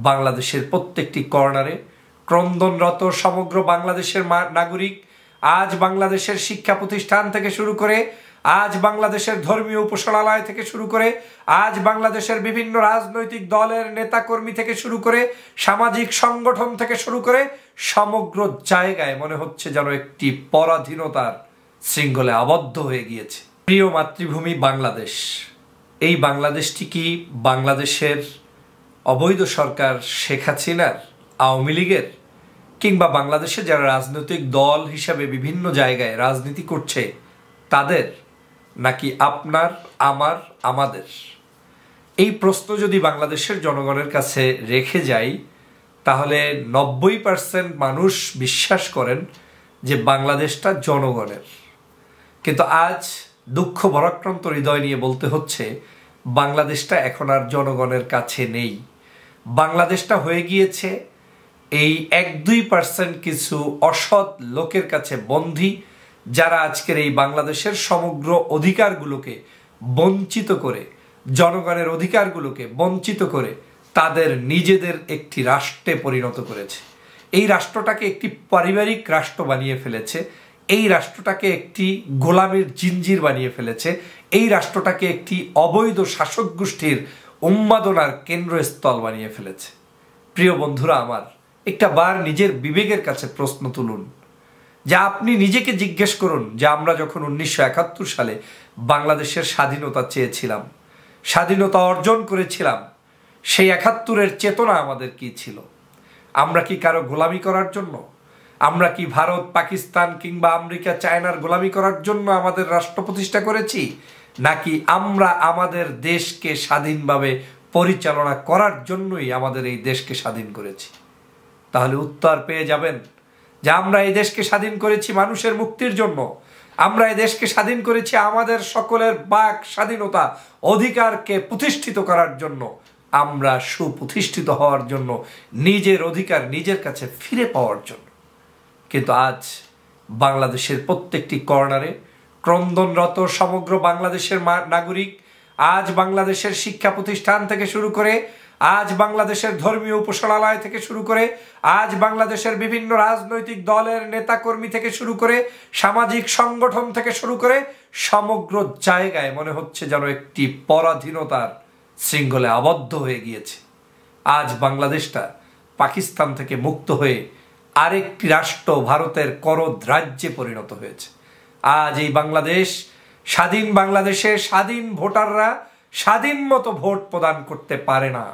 বাংলাদেশের প্রত্যেকটি কর্নারে ক্রন্দনরত সমগ্র বাংলাদেশের নাগরিক, আজ বাংলাদেশের শিক্ষা প্রতিষ্ঠান থেকে শুরু করে, আজ বাংলাদেশের ধর্মীয় উপাসনালয় থেকে শুরু করে, আজ বাংলাদেশের বিভিন্ন রাজনৈতিক দলের নেতাকর্মী থেকে শুরু করে, সামাজিক সংগঠন থেকে শুরু করে সমগ্র জায়গায় মনে হচ্ছে যেন একটি পরাধীনতার শৃঙ্খলে আবদ্ধ হয়ে গিয়েছে। প্রিয় মাতৃভূমি বাংলাদেশ, এই বাংলাদেশটি কি বাংলাদেশের অবৈধ সরকার শেখ হাসিনার, আওয়ামী লীগের, কিংবা বাংলাদেশে যারা রাজনৈতিক দল হিসাবে বিভিন্ন জায়গায় রাজনীতি করছে তাদের, নাকি আপনার, আমার, আমাদের? এই প্রশ্ন যদি বাংলাদেশের জনগণের কাছে রেখে যাই তাহলে 90% মানুষ বিশ্বাস করেন যে বাংলাদেশটা জনগণের। কিন্তু আজ দুঃখ ভরাক্রান্ত হৃদয় নিয়ে বলতে হচ্ছে বাংলাদেশটা এখন আর জনগণের কাছে নেই। বাংলাদেশটা হয়ে গিয়েছে এই 1-2% কিছু অসৎ লোকের কাছে বন্দী, যারা আজকের এই বাংলাদেশের সমগ্র অধিকারগুলোকে বঞ্চিত করে, জনগণের অধিকারগুলোকে বঞ্চিত করে তাদের নিজেদের একটি রাষ্ট্রে পরিণত করেছে। এই রাষ্ট্রটাকে একটি পারিবারিক রাষ্ট্র বানিয়ে ফেলেছে, এই রাষ্ট্রটাকে একটি গোলামীর জিঞ্জির বানিয়ে ফেলেছে, এই রাষ্ট্রটাকে একটি অবৈধ শাসক গোষ্ঠীর উন্মাদনার কেন্দ্রস্থল বানিয়ে ফেলেছে। প্রিয় বন্ধুরা আমার, একটা বার নিজের বিবেকের কাছে প্রশ্ন তুলুন, যে আপনি নিজেকে জিজ্ঞেস করুন যে আমরা যখন 1971 সালে বাংলাদেশের স্বাধীনতা চেয়েছিলাম, স্বাধীনতা অর্জন করেছিলাম, সেই 71-এর চেতনা আমাদের কি ছিল? আমরা কি কারো গোলামি করার জন্য, আমরা কি ভারত, পাকিস্তান কিংবা আমেরিকা, চায়নার গোলামি করার জন্য আমাদের রাষ্ট্র প্রতিষ্ঠা করেছি, নাকি আমরা আমাদের দেশকে স্বাধীনভাবে পরিচালনা করার জন্যই আমাদের এই দেশকে স্বাধীন করেছি? তাহলে উত্তর পেয়ে যাবেন যে আমরা এই দেশকে স্বাধীন করেছি মানুষের মুক্তির জন্য, আমরা এই দেশকে স্বাধীন করেছি আমাদের সকলের বাক স্বাধীনতা, অধিকারকে প্রতিষ্ঠিত করার জন্য, আমরা সুপ্রতিষ্ঠিত হওয়ার জন্য, নিজের অধিকার নিজের কাছে ফিরে পাওয়ার জন্য। কিন্তু আজ বাংলাদেশের প্রত্যেকটি কর্নারে ক্রন্দনরত সমগ্র বাংলাদেশের নাগরিক, আজ বাংলাদেশের শিক্ষা প্রতিষ্ঠান থেকে শুরু করে, আজ বাংলাদেশের ধর্মীয় উপাসনালয় থেকে শুরু করে, আজ বাংলাদেশের বিভিন্ন রাজনৈতিক দলের নেতাকর্মী থেকে শুরু করে, সামাজিক সংগঠন থেকে শুরু করে সমগ্র জায়গায় মনে হচ্ছে যেন একটি পরাধীনতার শৃঙ্খলে আবদ্ধ হয়ে গিয়েছে। আজ বাংলাদেশটা পাকিস্তান থেকে মুক্ত হয়ে আরেকটি রাষ্ট্র ভারতের করদ রাজ্যে পরিণত হয়েছে। আজ এই বাংলাদেশ, স্বাধীন বাংলাদেশে স্বাধীন ভোটাররা স্বাধীন মতো ভোট প্রদান করতে পারে না,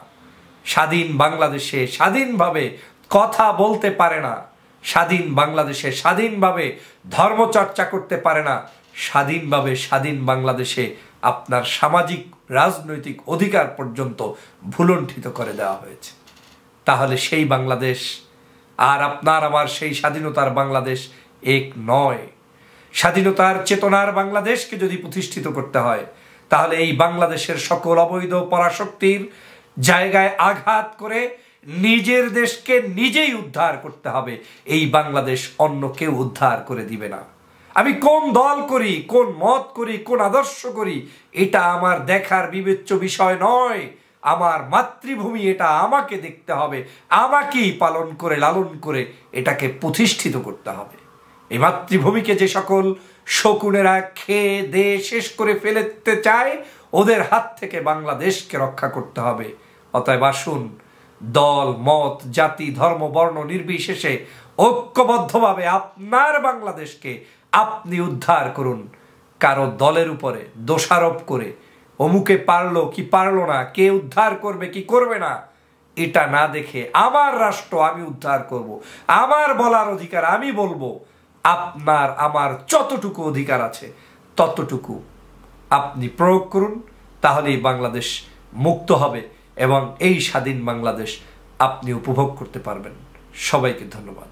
স্বাধীন বাংলাদেশে স্বাধীনভাবে কথা বলতে পারে না, স্বাধীন বাংলাদেশে স্বাধীনভাবে ধর্মচর্চা করতে পারে না, স্বাধীন বাংলাদেশে আপনার সামাজিক রাজনৈতিক অধিকার পর্যন্ত ভুলণ্ঠিত করে দেওয়া হয়েছে। তাহলে সেই বাংলাদেশ আর আপনার আমার সেই স্বাধীনতার বাংলাদেশ এক নয়। স্বাধীনতার চেতনার বাংলাদেশকে যদি প্রতিষ্ঠিত করতে হয় তাহলে এই বাংলাদেশের সকল অবৈধ পরাশক্তির জায়গায় আঘাত করে নিজের দেশকে নিজেই উদ্ধার করতে হবে। এই বাংলাদেশ অন্য কেউ উদ্ধার করে দিবে না। আমি কোন দল করি, কোন মত করি, কোন আদর্শ করি, এটা আমার দেখার বিবেচ্য বিষয় নয়। আমার মাতৃভূমি, এটা আমাকে দেখতে হবে, আমাকেই পালন করে লালন করে এটাকে প্রতিষ্ঠিত করতে হবে। এই মাতৃভূমিকে যে সকল শকুনেরা খেয়ে দিয়ে শেষ করে ফেলতে চায়, ওদের হাত থেকে বাংলাদেশকে রক্ষা করতে হবে। অতএব আসুন, দল, মত, জাতি, ধর্ম, বর্ণ নির্বিশেষে ঐক্যবদ্ধভাবে আপনার বাংলাদেশকে আপনি উদ্ধার করুন। কারো দলের উপরে দোষারোপ করে অমুকে পারলো কি পারলো না, কে উদ্ধার করবে কি করবে না, এটা না দেখে আমার রাষ্ট্র আমি উদ্ধার করব, আমার বলার অধিকার আমি বলবো, আপনার আমার যতটুকু অধিকার আছে ততটুকু আপনি প্রয়োগ করুন। তাহলেই বাংলাদেশ মুক্ত হবে এবং এই স্বাধীন বাংলাদেশ আপনি উপভোগ করতে পারবেন। সবাইকে ধন্যবাদ।